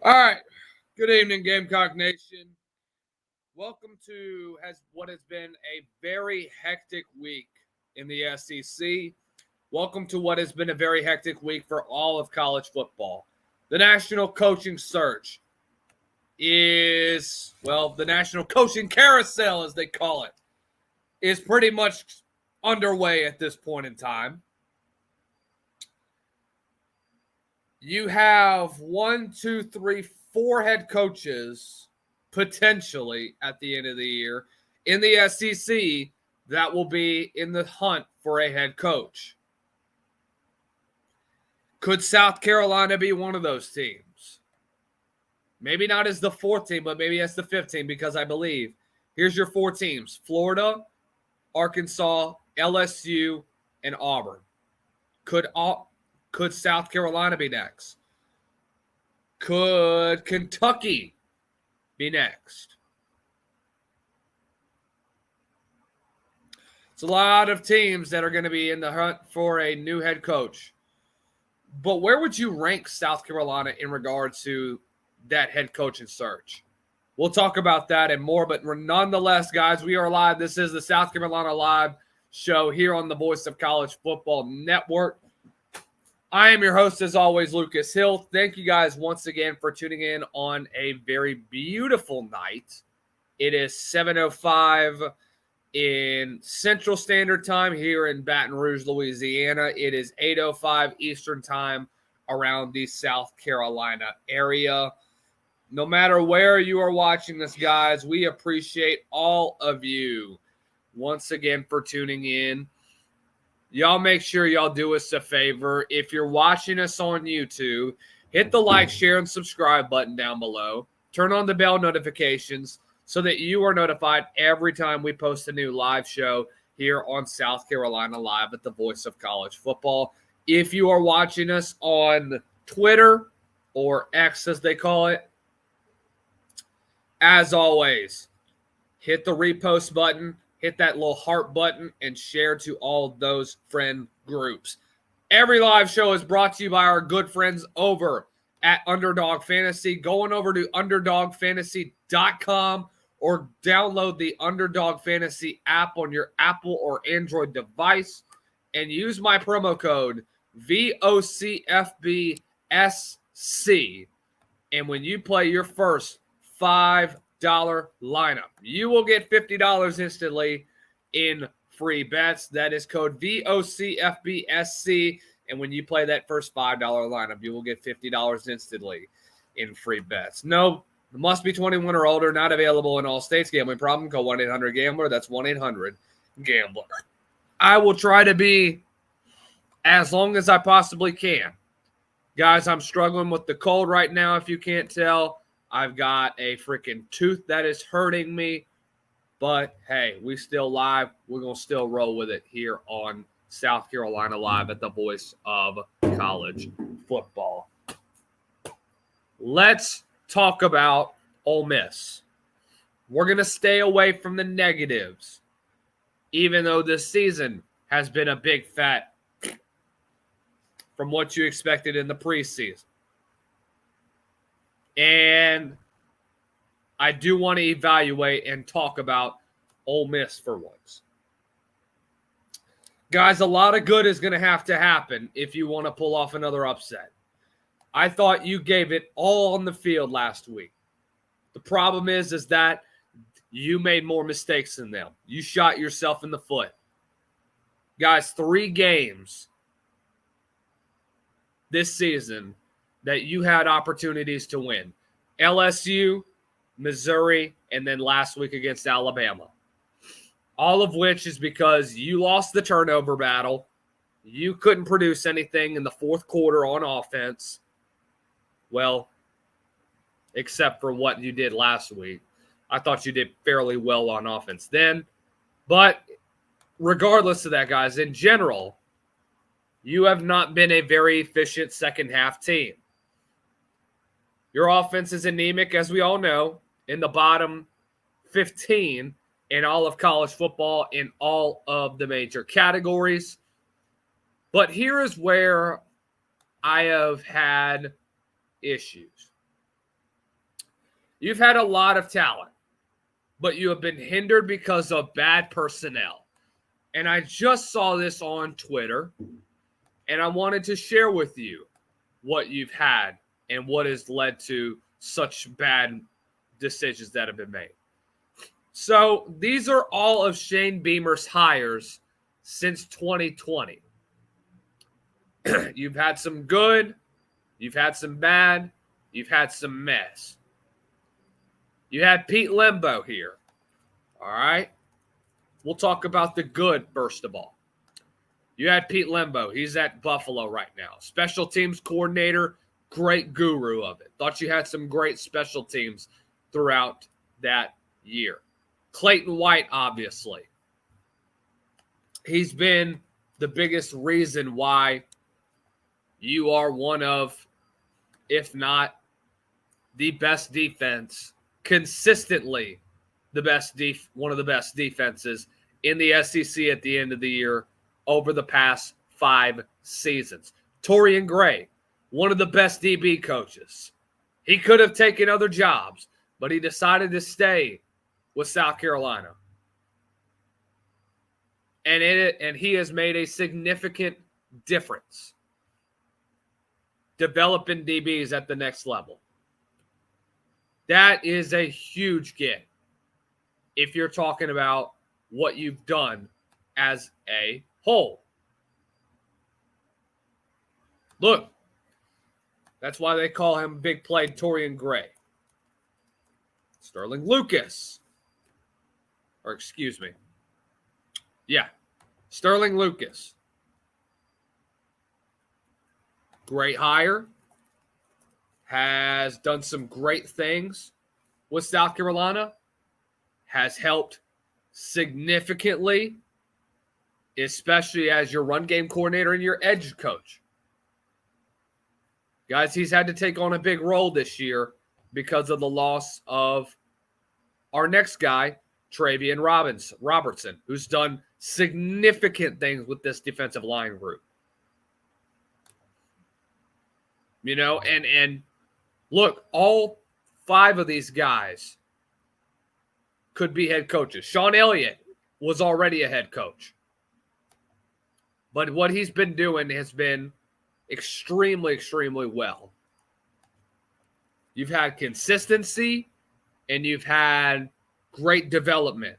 All right. Good evening, Gamecock Nation. Welcome to what has been a very hectic week in the SEC. Welcome to what has been a very hectic week for all of college football. The national coaching search the national coaching carousel, as they call it, is pretty much underway at this point in time. You have 4 head coaches potentially at the end of the year in the SEC that will be in the hunt for a head coach. Could South Carolina be one of those teams? Maybe not as the 4th team, but maybe as the 5th team, because I believe here's your 4 teams: Florida, Arkansas, LSU, and Auburn. Could South Carolina be next? Could Kentucky be next? It's a lot of teams that are going to be in the hunt for a new head coach. But where would you rank South Carolina in regards to that head coaching search? We'll talk about that and more. But nonetheless, guys, we are live. This is the South Carolina Live show here on the Voice of College Football Network. I am your host, as always, Lucas Hill. Thank you guys once again for tuning in on a very beautiful night. It is 7:05 in Central Standard Time here in Baton Rouge, Louisiana. It is 8:05 Eastern Time around the South Carolina area. No matter where you are watching this, guys, we appreciate all of you once again for tuning in. Y'all make sure y'all do us a favor. If you're watching us on YouTube, hit the like, share, and subscribe button down below. Turn on the bell notifications so that you are notified every time we post a new live show here on South Carolina Live at the Voice of College Football. If you are watching us on Twitter, or X as they call it, as always, hit the repost button. Hit that little heart button and share to all those friend groups. Every live show is brought to you by our good friends over at Underdog Fantasy. Going over to underdogfantasy.com or download the Underdog Fantasy app on your Apple or Android device and use my promo code VOCFBSC. And when you play your first $5 lineup, you will get $50 instantly in free bets. That is code VOCFBSC. And when you play that first $5 lineup, you will get $50 instantly in free bets. No, must be 21 or older, not available in all states. Gambling problem, call 1-800-GAMBLER. That's 1-800-GAMBLER. I will try to be as long as I possibly can. Guys, I'm struggling with the cold right now, if you can't tell. I've got a freaking tooth that is hurting me. But, hey, we still live. We're going to still roll with it here on South Carolina Live at the Voice of College Football. Let's talk about Ole Miss. We're going to stay away from the negatives, even though this season has been a big fat from what you expected in the preseason. And I do want to evaluate and talk about Ole Miss for once. Guys, a lot of good is going to happen if you want to pull off another upset. I thought you gave it all on the field last week. The problem is that you made more mistakes than them. You shot yourself in the foot. Guys, 3 games this season that you had opportunities to win. LSU, Missouri, and then last week against Alabama. All of which is because you lost the turnover battle. You couldn't produce anything in the fourth quarter on offense. Well, except for what you did last week. I thought you did fairly well on offense then. But regardless of that, guys, in general, you have not been a very efficient second half team. Your offense is anemic, as we all know, in the bottom 15 in all of college football in all of the major categories. But here is where I have had issues. You've had a lot of talent, but you have been hindered because of bad personnel. And I just saw this on Twitter, and I wanted to share with you what you've had and what has led to such bad decisions that have been made. So these are all of Shane Beamer's hires since 2020. You've had some good, you've had some bad, you've had some mess. You had Pete Lembo here. All right? We'll talk about the good first of all. You had Pete Lembo. He's at Buffalo right now. Special teams coordinator, great guru of it. Thought you had some great special teams throughout that year. Clayton White, obviously. He's been the biggest reason why you are one of, if not the best defense, consistently one of the best defenses in the SEC at the end of the year over the past 5 seasons. Torian Gray, one of the best DB coaches. He could have taken other jobs, but he decided to stay with South Carolina. And he has made a significant difference developing DBs at the next level. That is a huge get if you're talking about what you've done as a whole. Look, that's why they call him Big Play Torian Gray. Sterling Lucas. Or excuse me. Yeah, Sterling Lucas. Great hire. Has done some great things with South Carolina. Has helped significantly, especially as your run game coordinator and your edge coach. Guys, he's had to take on a big role this year because of the loss of our next guy, Travian Robertson, who's done significant things with this defensive line group. You know, and look, all 5 of these guys could be head coaches. Sean Elliott was already a head coach. But what he's been doing has been extremely, extremely well. You've had consistency and you've had great development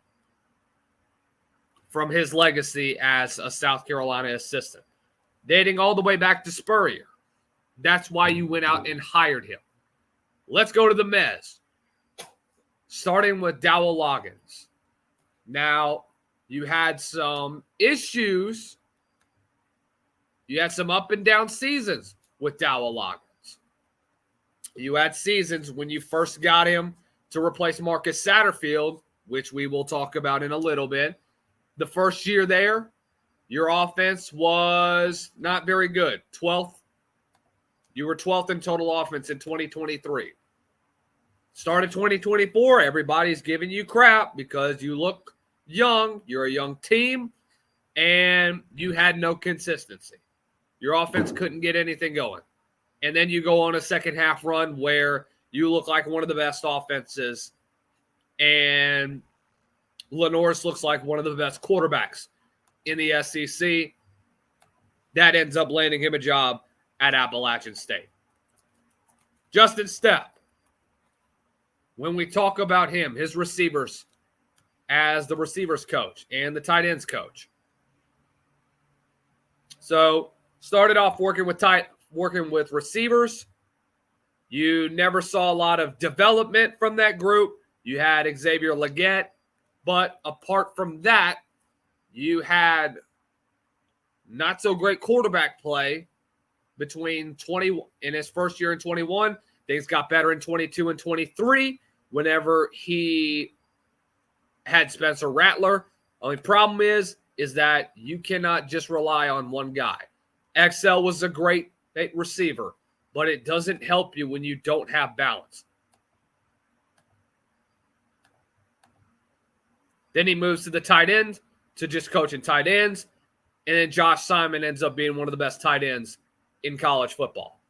from his legacy as a South Carolina assistant, dating all the way back to Spurrier. That's why you went out and hired him. Let's go to the mez. Starting with Dowell Loggins. Now, you had some issues. You had some up and down seasons with Dowell Loggins. You had seasons when you first got him to replace Marcus Satterfield, which we will talk about in a little bit. The first year there, your offense was not very good. 12th. You were 12th in total offense in 2023. Started 2024, everybody's giving you crap because you look young, you're a young team, and you had no consistency. Your offense couldn't get anything going. And then you go on a second half run where you look like one of the best offenses, and Lenoris looks like one of the best quarterbacks in the SEC. That ends up landing him a job at Appalachian State. Justin Stepp. When we talk about him, his receivers as the receivers coach and the tight ends coach. So started off working with receivers. You never saw a lot of development from that group. You had Xavier Legette, but apart from that, you had not so great quarterback play between in his first year in 21. Things got better in 22 and 23 whenever he had Spencer Rattler. Only problem is that you cannot just rely on one guy. XL was a great receiver, but it doesn't help you when you don't have balance. Then he moves to the tight end to just coaching tight ends. And then Josh Simon ends up being one of the best tight ends in college football.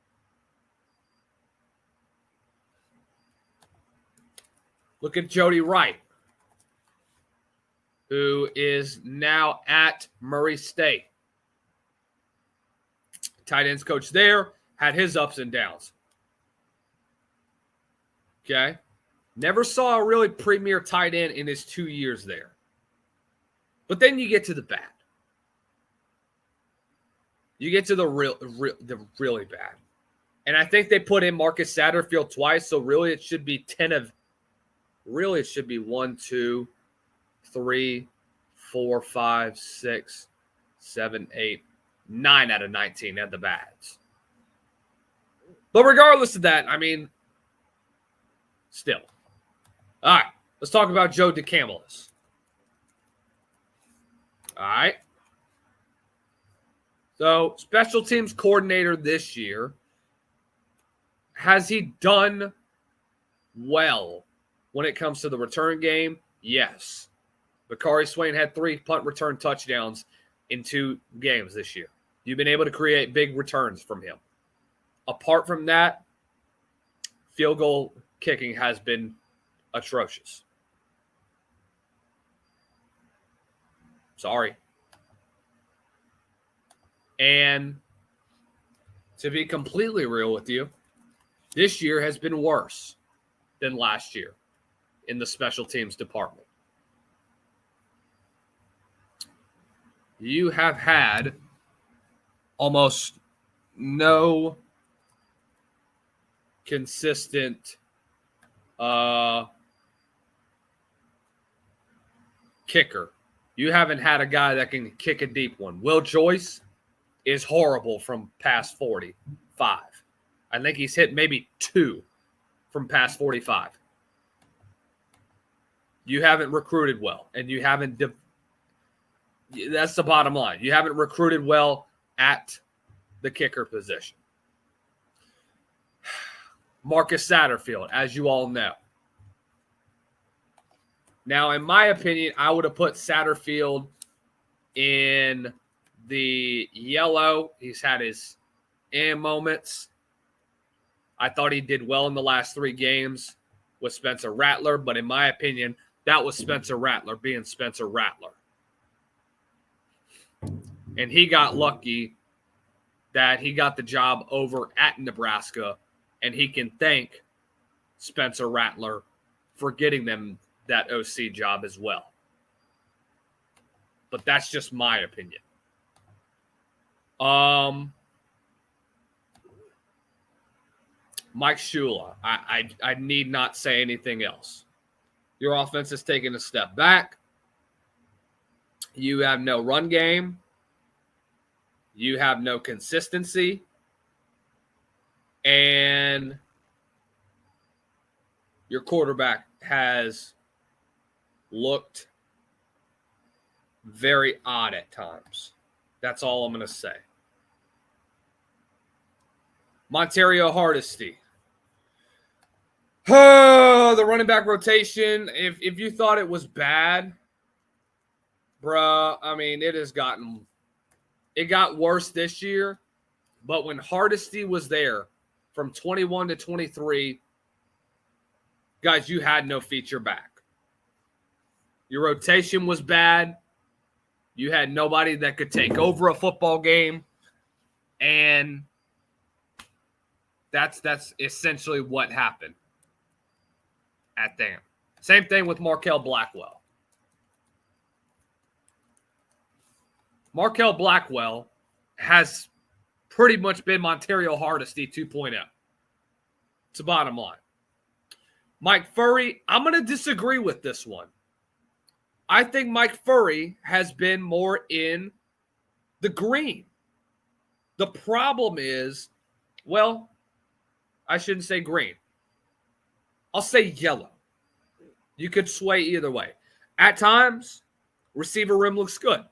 Look at Jody Wright, who is now at Murray State. Tight ends coach there, had his ups and downs. Okay? Never saw a really premier tight end in his 2 years there. But then you get to the bad. You get to the really bad. And I think they put in Marcus Satterfield twice, so really it should be 10 of – really it should be 1, 2, 3, 4, 5, 6, 7, 8, 9 out of 19 at the bads. But regardless of that, I mean, still. All right, let's talk about Joe DeCamillis. All right. So, special teams coordinator this year. Has he done well when it comes to the return game? Yes. Bakari Swain had 3 punt return touchdowns in 2 games this year. You've been able to create big returns from him. Apart from that, field goal kicking has been atrocious. Sorry. And to be completely real with you, this year has been worse than last year in the special teams department. You have had almost no consistent kicker. You haven't had a guy that can kick a deep one. Will Joyce is horrible from past 45. I think he's hit maybe 2 from past 45. You haven't recruited well, and you haven't that's the bottom line. You haven't recruited well at the kicker position. Marcus Satterfield, as you all know. Now, in my opinion, I would have put Satterfield in the yellow. He's had his moments. I thought he did well in the last 3 games with Spencer Rattler, but in my opinion, that was Spencer Rattler being Spencer Rattler. And he got lucky that he got the job over at Nebraska, and he can thank Spencer Rattler for getting them that OC job as well. But that's just my opinion. Mike Shula, I need not say anything else. Your offense has taken a step back. You have no run game. You have no consistency. And your quarterback has looked very odd at times. That's all I'm going to say. Montario Hardesty. Oh, the running back rotation. If you thought it was bad, bruh, I mean, it got worse this year. But when Hardesty was there from 21 to 23, guys, you had no feature back. Your rotation was bad. You had nobody that could take over a football game. And that's essentially what happened at them. Same thing with Markel Blackwell. Markel Blackwell has pretty much been Montario Hardesty 2.0. It's the bottom line. Mike Furry, I'm going to disagree with this one. I think Mike Furry has been more in the green. The problem is, well, I shouldn't say green. I'll say yellow. You could sway either way. At times, receiver room looks good.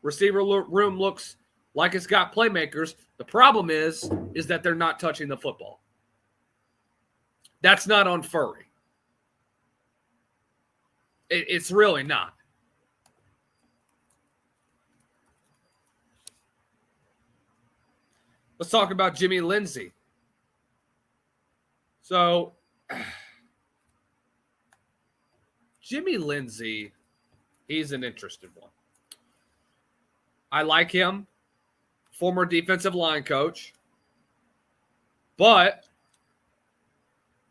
Receiver room looks like it's got playmakers. The problem is that they're not touching the football. That's not on Furry. It's really not. Let's talk about Jimmy Lindsay. So Jimmy Lindsey, he's an interesting one. I like him, former defensive line coach, but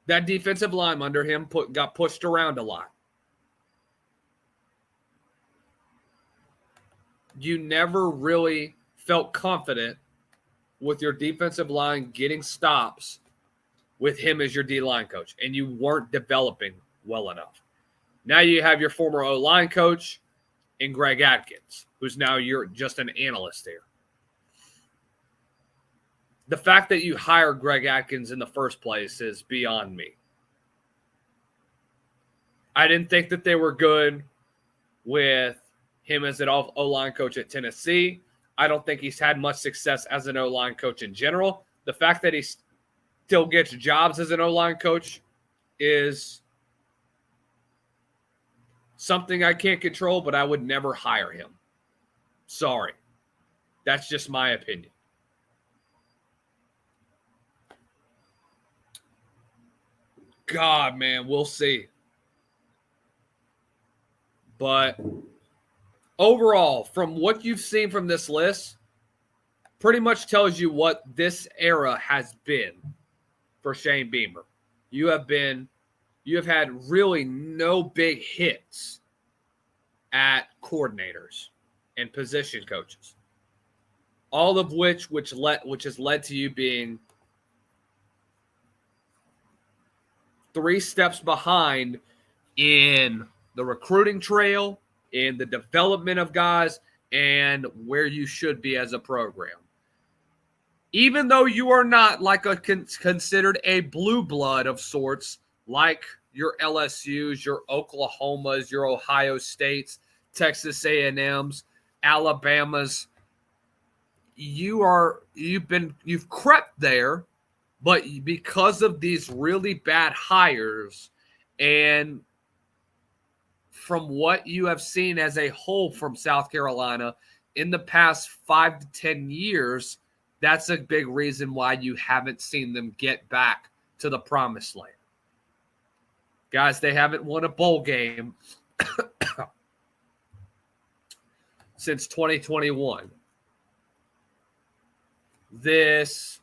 that defensive line under him got pushed around a lot. You never really felt confident with your defensive line getting stops with him as your D-line coach, and you weren't developing well enough. Now you have your former O-line coach in Greg Atkins, who's now you're just an analyst there. The fact that you hired Greg Atkins in the first place is beyond me. I didn't think that they were good with him as an O-line coach at Tennessee. I don't think he's had much success as an O-line coach in general. The fact that he still gets jobs as an O-line coach is something I can't control, but I would never hire him. Sorry. That's just my opinion. God, man, we'll see. But overall, from what you've seen from this list, pretty much tells you what this era has been for Shane Beamer. You have had really no big hits at coordinators and position coaches. All of which has led to you being 3 steps behind in the recruiting trail, in the development of guys, and where you should be as a program. Even though you are not like considered a blue blood of sorts, like your LSUs, your Oklahomas, your Ohio States, Texas A&Ms, Alabamas, you've crept there, but because of these really bad hires and from what you have seen as a whole from South Carolina in the past 5 to 10 years, that's a big reason why you haven't seen them get back to the promised land. Guys, they haven't won a bowl game since 2021. This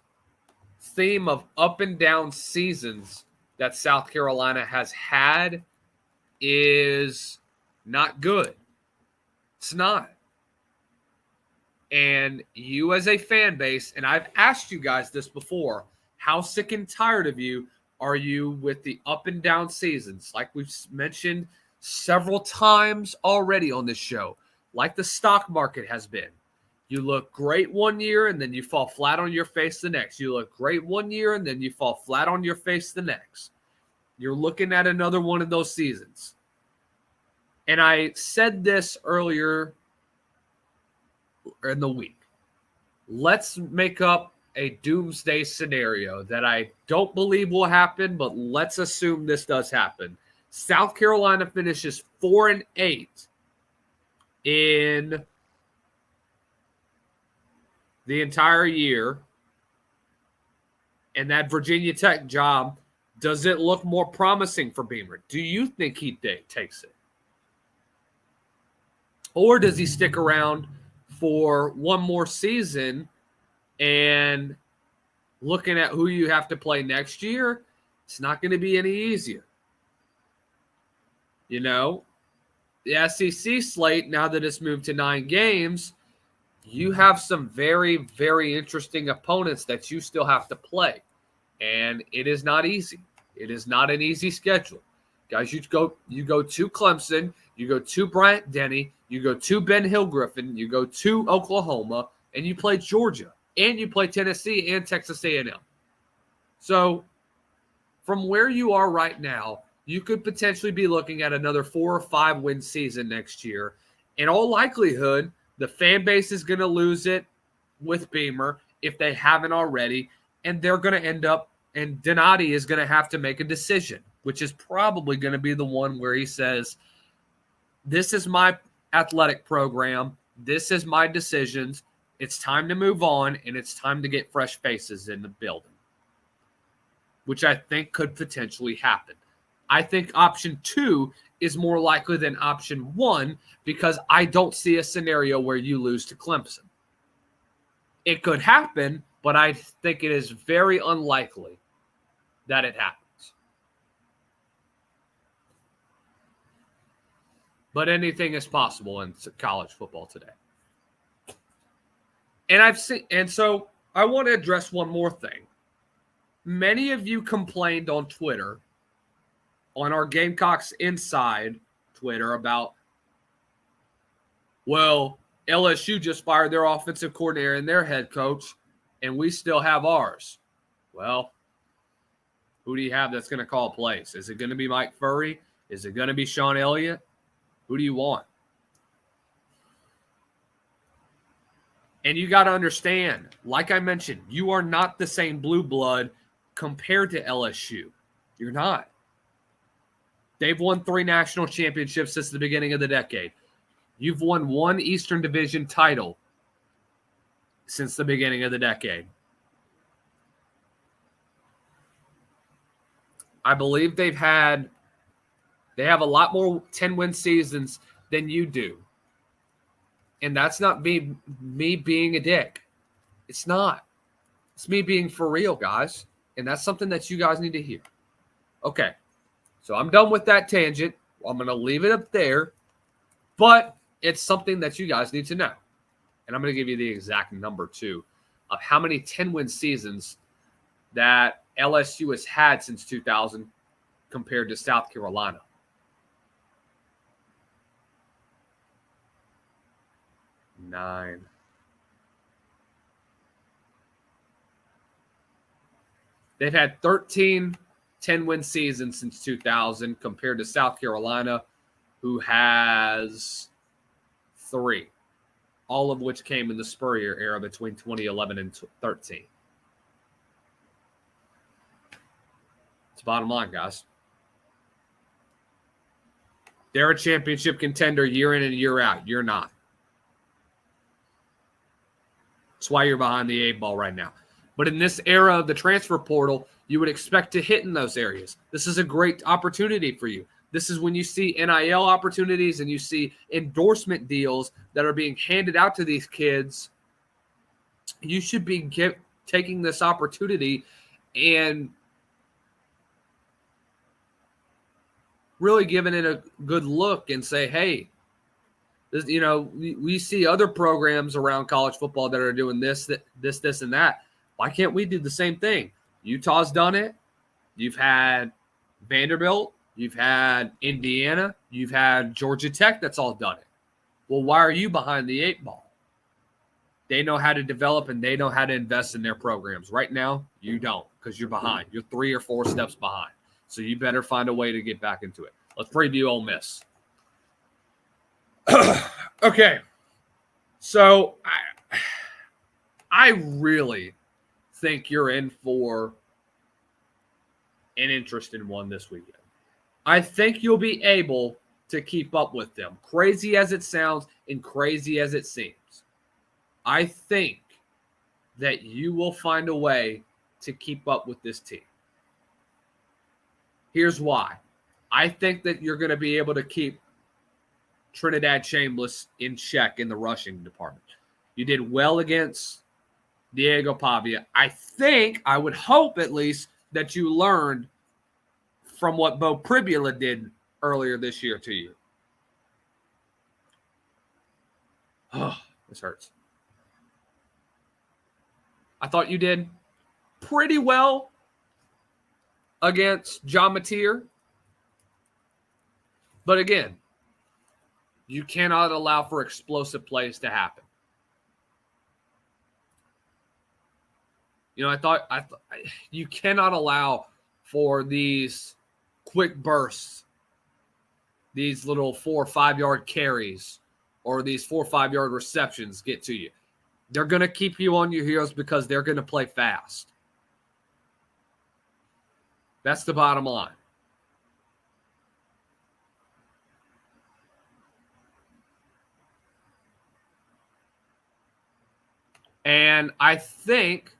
theme of up and down seasons that South Carolina has had is not good. It's not. And you as a fan base, and I've asked you guys this before, how sick and tired of you are you with the up and down seasons? Like we've mentioned several times already on this show, like the stock market has been. You look great one year and then you fall flat on your face the next. You look great one year and then you fall flat on your face the next. You're looking at another one of those seasons. And I said this earlier in the week. Let's make up a doomsday scenario that I don't believe will happen, but let's assume this does happen. South Carolina finishes 4-8 in the entire year. And that Virginia Tech job, does it look more promising for Beamer? Do you think he takes it? Or does he stick around for one more season and looking at who you have to play next year, it's not going to be any easier. You know, the SEC slate, now that it's moved to 9 games, you have some very, very interesting opponents that you still have to play. And it is not easy. It is not an easy schedule. Guys, you go to Clemson, you go to Bryant Denny, you go to Ben Hill Griffin, you go to Oklahoma, and you play Georgia, and you play Tennessee and Texas A&M. So from where you are right now, you could potentially be looking at another 4 or 5 win season next year. In all likelihood, the fan base is going to lose it with Beamer if they haven't already, and they're going to end up, and Donati is going to have to make a decision, which is probably going to be the one where he says, this is my athletic program. This is my decisions. It's time to move on, and it's time to get fresh faces in the building. which I think could potentially happen. I think option 2 is more likely than option 1 because I don't see a scenario where you lose to Clemson. It could happen, but I think it is very unlikely that it happens. But anything is possible in college football today. And so I want to address one more thing. Many of you complained on Twitter, on our Gamecocks Inside Twitter, about, well, LSU just fired their offensive coordinator and their head coach, and we still have ours. Well, who do you have that's going to call plays? Is it going to be Mike Furrey? Is it going to be Sean Elliott? Who do you want? And you got to understand, like I mentioned, you are not the same blue blood compared to LSU. You're not. They've won 3 national championships since the beginning of the decade. You've won 1 Eastern Division title since the beginning of the decade. I believe they have a lot more 10-win seasons than you do. And that's not me being a dick. It's not. It's me being for real, guys. And that's something that you guys need to hear. Okay. So I'm done with that tangent. I'm going to leave it up there. But it's something that you guys need to know. And I'm going to give you the exact number, too, of how many 10-win seasons that LSU has had since 2000 compared to South Carolina. Nine. They've had 13 10-win seasons since 2000 compared to South Carolina, who has 3, all of which came in the Spurrier era between 2011 and 13. It's bottom line, guys. They're a championship contender year in and year out. You're not. That's why you're behind the 8 ball right now. But in this era of the transfer portal, you would expect to hit in those areas. This is a great opportunity for you. This is when you see NIL opportunities and you see endorsement deals that are being handed out to these kids. You should be taking this opportunity and really giving it a good look and say, hey, this, you know, we see other programs around college football that are doing this, and that. Why can't we do the same thing? Utah's done it. You've had Vanderbilt. You've had Indiana. You've had Georgia Tech that's all done it. Well, why are you behind the 8 ball? They know how to develop and they know how to invest in their programs. Right now, you don't because you're behind. You're 3 or 4 steps behind. So you better find a way to get back into it. Let's preview Ole Miss. Okay. So I really think you're in for an interesting one this weekend. I think you'll be able to keep up with them. Crazy as it sounds and crazy as it seems. I think that you will find a way to keep up with this team. Here's why. I think that you're going to be able to keep Trinidad Chambliss in check in the rushing department. You did well against Diego Pavia. I would hope at least that you learned from what Bo Pribula did earlier this year to you. Oh, this hurts. I thought you did pretty well against John Mateer. But again, you cannot allow for explosive plays to happen. You know, I thought you cannot allow for these quick bursts, these little 4 or 5 yard carries, or these 4 or 5 yard receptions get to you. They're going to keep you on your heels because they're going to play fast. That's the bottom line. And I think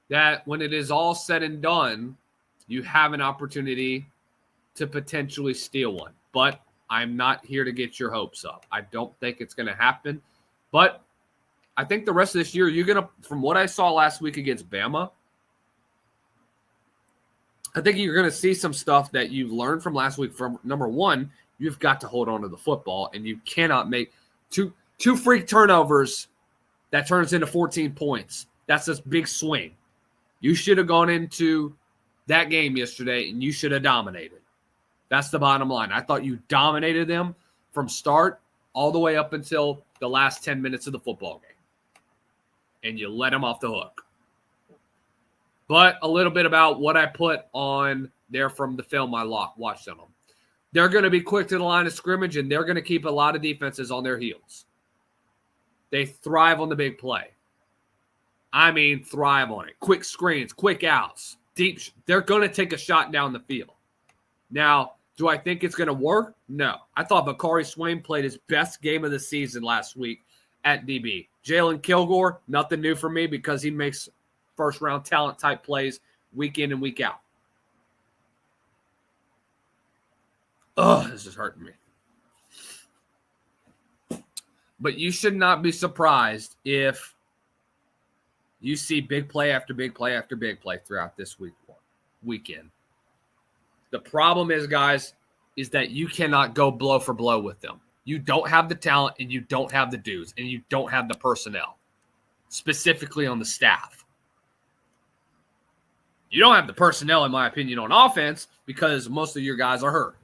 that when it is all said and done, you have an opportunity to potentially steal one. But I'm not here to get your hopes up. I don't think it's going to happen. But I think the rest of this year, you're going to, from what I saw last week against Bama, I think you're going to see some stuff that you learned from last week. From number one, you've got to hold on to the football, and you cannot make two freak turnovers that turns into 14 points. That's a big swing. You should have gone into that game yesterday, and you should have dominated. That's the bottom line. I thought you dominated them from start all the way up until the last 10 minutes of the football game, and you let them off the hook. But a little bit about what I put on there from the film I watched on them. They're going to be quick to the line of scrimmage, and they're going to keep a lot of defenses on their heels. They thrive on the big play. I mean, thrive on it. Quick screens, quick outs, deep. They're going to take a shot down the field. Now, do I think it's going to work? No. I thought Bakari Swain played his best game of the season last week at DB. Jalen Kilgore, nothing new for me because he makes first-round talent type plays week in and week out. Oh, this is hurting me. But you should not be surprised if you see big play after big play after big play throughout this weekend. The problem is, guys, is that you cannot go blow for blow with them. You don't have the talent, and you don't have the dudes, and you don't have the personnel, specifically on the staff. You don't have the personnel, in my opinion, on offense because most of your guys are hurt.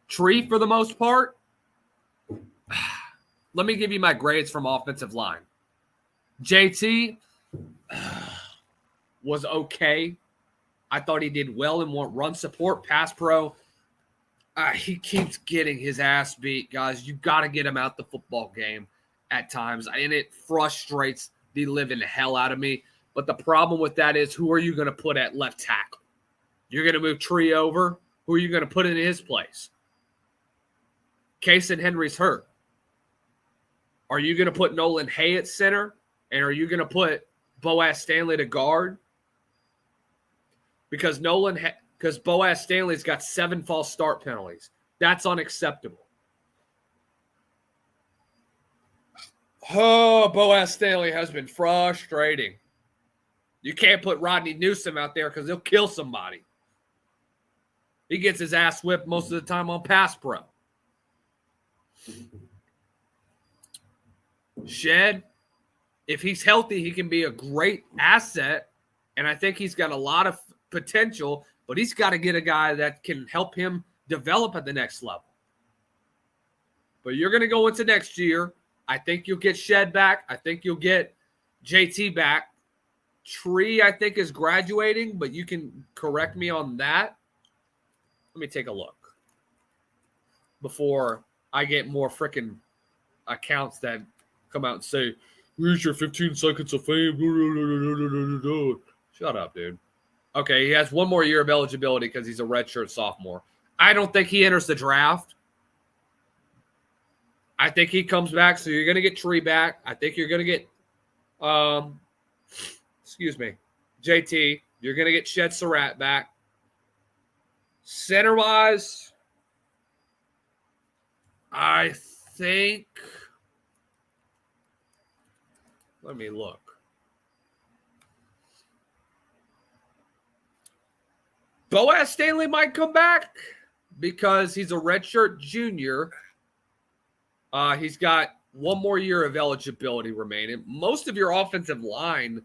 Tree, for the most part, let me give you my grades from offensive line. JT was okay. I thought he did well in run support, pass pro. He keeps getting his ass beat, guys. You got to get him out the football game at times, and it frustrates the living hell out of me. But the problem with that is, who are you going to put at left tackle? You're going to move Tree over. Who are you going to put in his place? Casey Henry's hurt. Are you going to put Nolan Hay at center? And are you going to put Boaz Stanley to guard? Because Boaz Stanley's got 7 false start penalties. That's unacceptable. Oh, Boaz Stanley has been frustrating. You can't put Rodney Newsom out there because he'll kill somebody. He gets his ass whipped most of the time on pass pro. Shed, if he's healthy, he can be a great asset, and I think he's got a lot of potential, but he's got to get a guy that can help him develop at the next level. But you're going to go into next year. I think you'll get Shed back. I think you'll get JT back. Tree, I think, is graduating, but you can correct me on that. Let me take a look before I get more freaking accounts that come out and say, "Here's your 15 seconds of fame." Shut up, dude. Okay, he has one more year of eligibility because he's a redshirt sophomore. I don't think he enters the draft. I think he comes back, so you're going to get Tree back. I think you're going to get, JT. You're going to get Shed Surratt back. Center-wise, I think, let me look. Boaz Stanley might come back because he's a redshirt junior. He's got one more year of eligibility remaining. Most of your offensive line,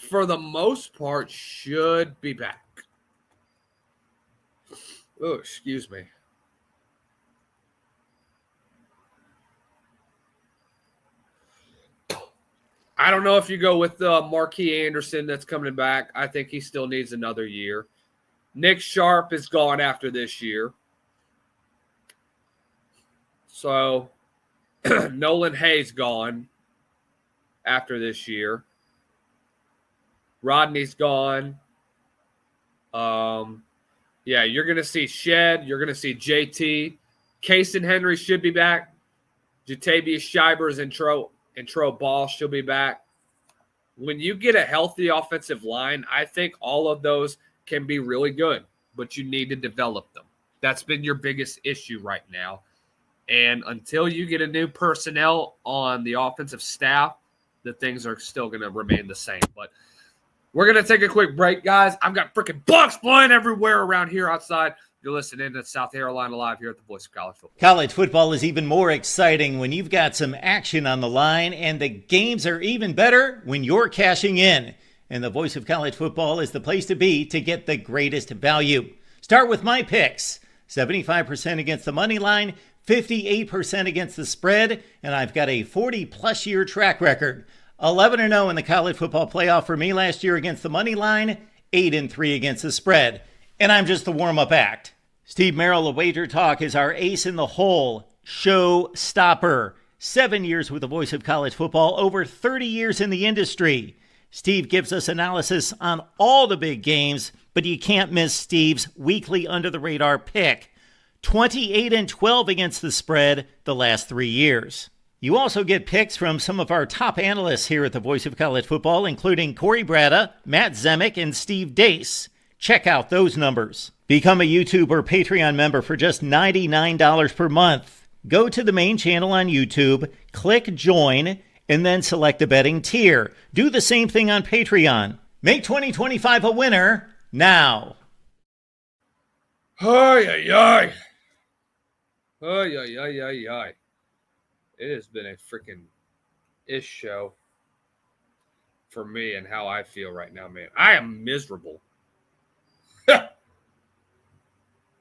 for the most part, should be back. Oh, excuse me. I don't know if you go with Marquis Anderson that's coming back. I think he still needs another year. Nick Sharp is gone after this year. So Nolan Hay's gone after this year. Rodney's gone. Yeah, you're going to see Shed. You're going to see JT. Casey Henry should be back. Jatavius Shivers and Tro Ball should be back. When you get a healthy offensive line, I think all of those can be really good, but you need to develop them. That's been your biggest issue right now. And until you get a new personnel on the offensive staff, the things are still going to remain the same. But we're going to take a quick break, guys. I've got freaking bugs flying everywhere around here outside. You're listening to South Carolina Live here at the Voice of College Football. College football is even more exciting when you've got some action on the line, and the games are even better when you're cashing in. And the Voice of College Football is the place to be to get the greatest value. Start with my picks. 75% against the money line, 58% against the spread, and I've got a 40-plus year track record. 11-0 in the college football playoff for me last year against the money line, 8-3 against the spread. And I'm just the warm-up act. Steve Merrill of Wager Talk is our ace in the hole, show stopper. 7 years with the Voice of College Football, over 30 years in the industry. Steve gives us analysis on all the big games, but you can't miss Steve's weekly under-the-radar pick. 28-12 against the spread the last 3 years. You also get picks from some of our top analysts here at the Voice of College Football, including Corey Bratta, Matt Zemek, and Steve Dace. Check out those numbers. Become a YouTube or Patreon member for just $99 per month. Go to the main channel on YouTube, click join, and then select a betting tier. Do the same thing on Patreon. Make 2025 a winner now. Ay, ay, ay. Ay, ay, ay, ay, ay. It has been a freaking ish show for me and how I feel right now, man. I am miserable.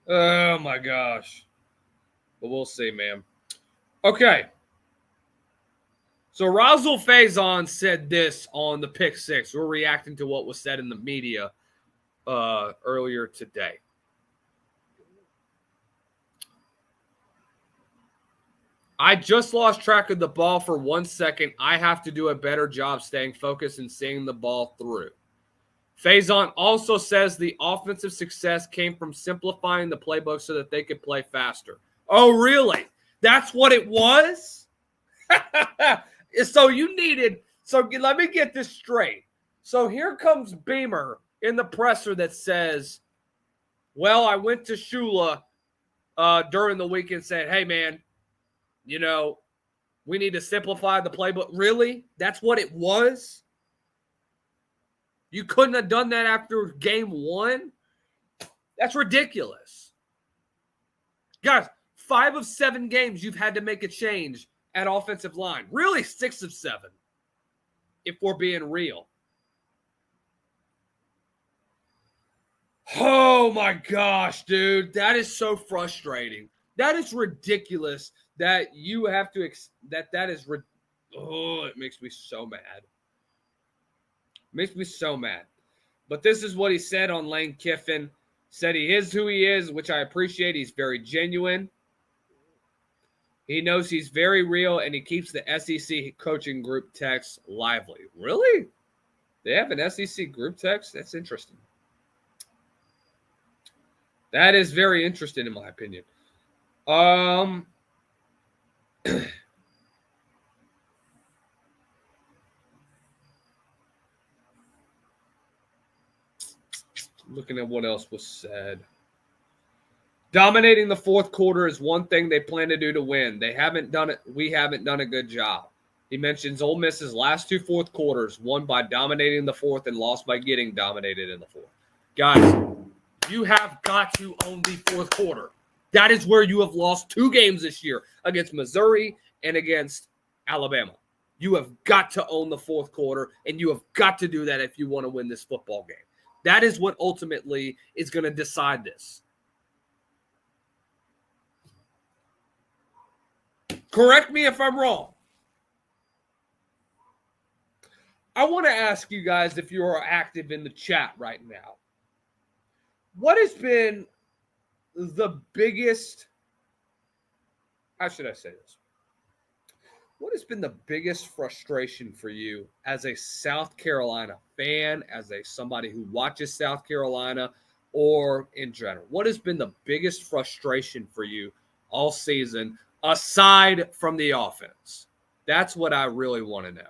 Oh, my gosh. But we'll see, man. Okay. So Rasul Faison said this on the Pick Six. We're reacting to what was said in the media earlier today. I just lost track of the ball for 1 second. I have to do a better job staying focused and seeing the ball through. Faison also says the offensive success came from simplifying the playbook so that they could play faster. Oh, really? That's what it was? So let me get this straight. So here comes Beamer in the presser that says, well, I went to Shula during the week and said, hey, man, we need to simplify the playbook. Really? That's what it was? You couldn't have done that after game one? That's ridiculous. Guys, 5 of 7 games you've had to make a change at offensive line. Really, 6 of 7, if we're being real. Oh, my gosh, dude. That is so frustrating. That is ridiculous that you have to it makes me so mad. Makes me so mad. But this is what he said on Lane Kiffin. Said he is who he is, which I appreciate. He's very genuine. He knows he's very real, and he keeps the SEC coaching group text lively. Really? They have an SEC group text? That's interesting. That is very interesting in my opinion. Looking at what else was said. Dominating the fourth quarter is one thing they plan to do to win. They haven't done it. We haven't done a good job. He mentions Ole Miss's last 2 fourth quarters, won by dominating the fourth and lost by getting dominated in the fourth. Guys, you have got to own the fourth quarter. That is where you have lost 2 games this year, against Missouri and against Alabama. You have got to own the fourth quarter, and you have got to do that if you want to win this football game. That is what ultimately is going to decide this. Correct me if I'm wrong. I want to ask you guys, if you are active in the chat right now, what has been the biggest, how should I say this? What has been the biggest frustration for you as a South Carolina fan, as somebody who watches South Carolina, or in general? What has been the biggest frustration for you all season, aside from the offense? That's what I really want to know.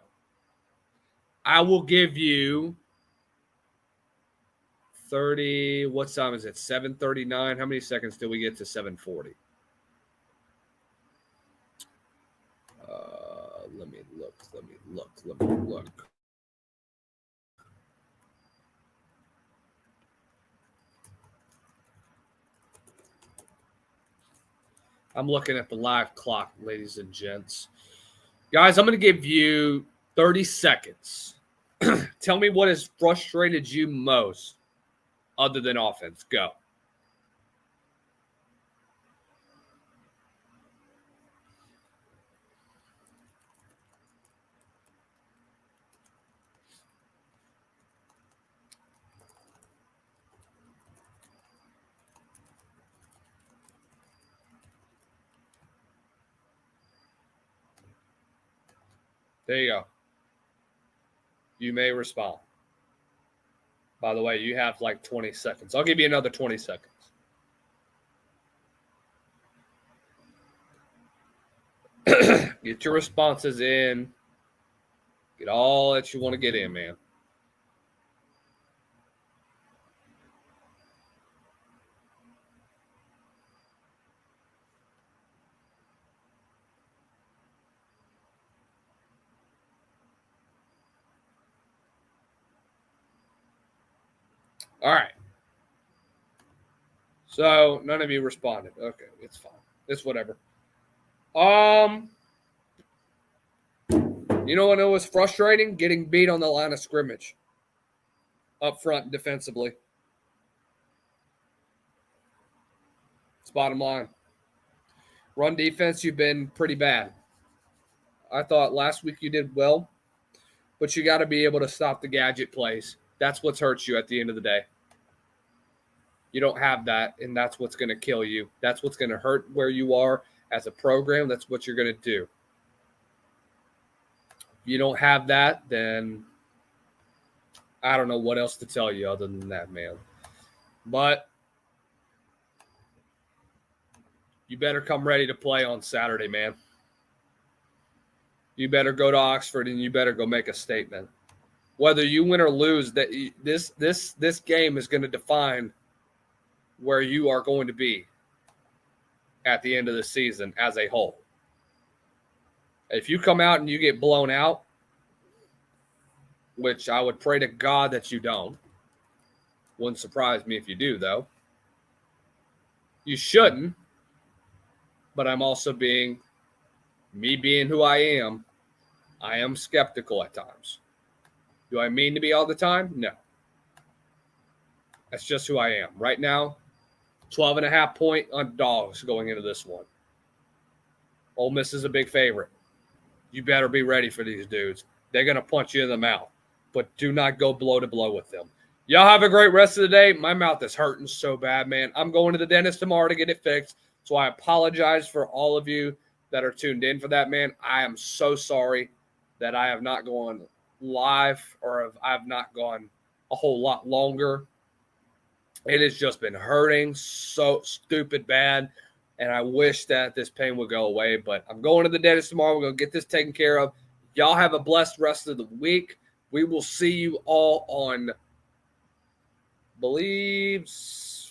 I will give you 30. What time is it? 7:39. How many seconds till we get to 7:40? Let me look. I'm looking at the live clock, ladies and gents. Guys, I'm going to give you 30 seconds. Tell me what has frustrated you most other than offense. Go. There you go. You may respond. By the way, you have like 20 seconds. I'll give you another 20 seconds. Get your responses in. Get all that you want to get in, man. All right. So none of you responded. Okay, it's fine. It's whatever. You know what was frustrating? Getting beat on the line of scrimmage. Up front defensively. It's bottom line. Run defense, you've been pretty bad. I thought last week you did well, but you got to be able to stop the gadget plays. That's what's hurt you at the end of the day. You don't have that, and that's what's going to kill you. That's what's going to hurt where you are as a program. That's what you're going to do. If you don't have that, then I don't know what else to tell you other than that, man. But you better come ready to play on Saturday, man. You better go to Oxford, and you better go make a statement. Whether you win or lose, that this game is going to define where you are going to be at the end of the season as a whole. If you come out and you get blown out, which I would pray to God that you don't. Wouldn't surprise me if you do, though. You shouldn't, but I'm also being who I am skeptical at times. Do I mean to be all the time? No. That's just who I am. Right now, 12.5-point underdogs going into this one. Ole Miss is a big favorite. You better be ready for these dudes. They're going to punch you in the mouth, but do not go blow to blow with them. Y'all have a great rest of the day. My mouth is hurting so bad, man. I'm going to the dentist tomorrow to get it fixed, so I apologize for all of you that are tuned in for that, man. I am so sorry that I have not gone live or I have not gone a whole lot longer. It has just been hurting so stupid bad, and I wish that this pain would go away. But I'm going to the dentist tomorrow. We're going to get this taken care of. Y'all have a blessed rest of the week. We will see you all on, believe,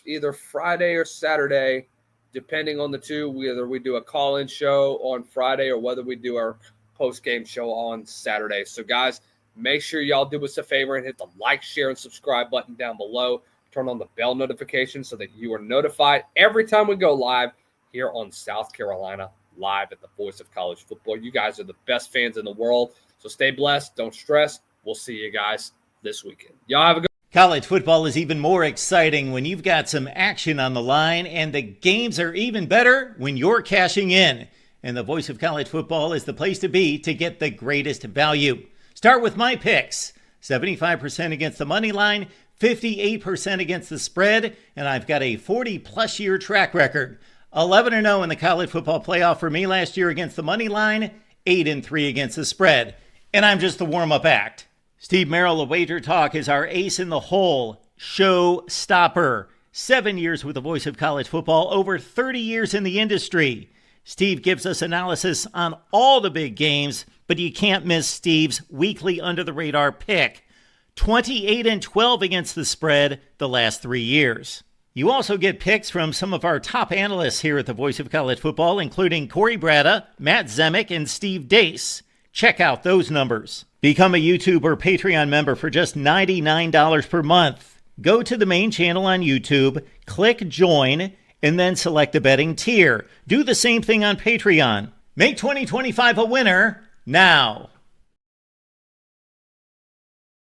either Friday or Saturday, depending on the two. Whether we do a call-in show on Friday or whether we do our post-game show on Saturday. So, guys, make sure y'all do us a favor and hit the like, share, and subscribe button down below. Turn on the bell notification so that you are notified every time we go live here on South Carolina Live at the Voice of College Football. You guys are the best fans in the world, so stay blessed. Don't stress. We'll see you guys this weekend. Y'all have a good College football is even more exciting when you've got some action on the line, and the games are even better when you're cashing in. And the Voice of College Football is the place to be to get the greatest value. Start with my picks. 75% against the money line, 58% against the spread, and I've got a 40-plus year track record. 11-0 in the college football playoff for me last year against the money line, 8-3 against the spread. And I'm just the warm-up act. Steve Merrill of Wager Talk is our ace in the hole, show stopper. 7 years with the Voice of College Football, over 30 years in the industry. Steve gives us analysis on all the big games But you can't miss Steve's weekly under-the-radar pick. 28-12 against the spread the last 3 years. You also get picks from some of our top analysts here at the Voice of College Football, including Corey Bratta, Matt Zemek, and Steve Dace. Check out those numbers. Become a YouTube or Patreon member for just $99 per month. Go to the main channel on YouTube, click Join, and then select the betting tier. Do the same thing on Patreon. Make 2025 a winner now.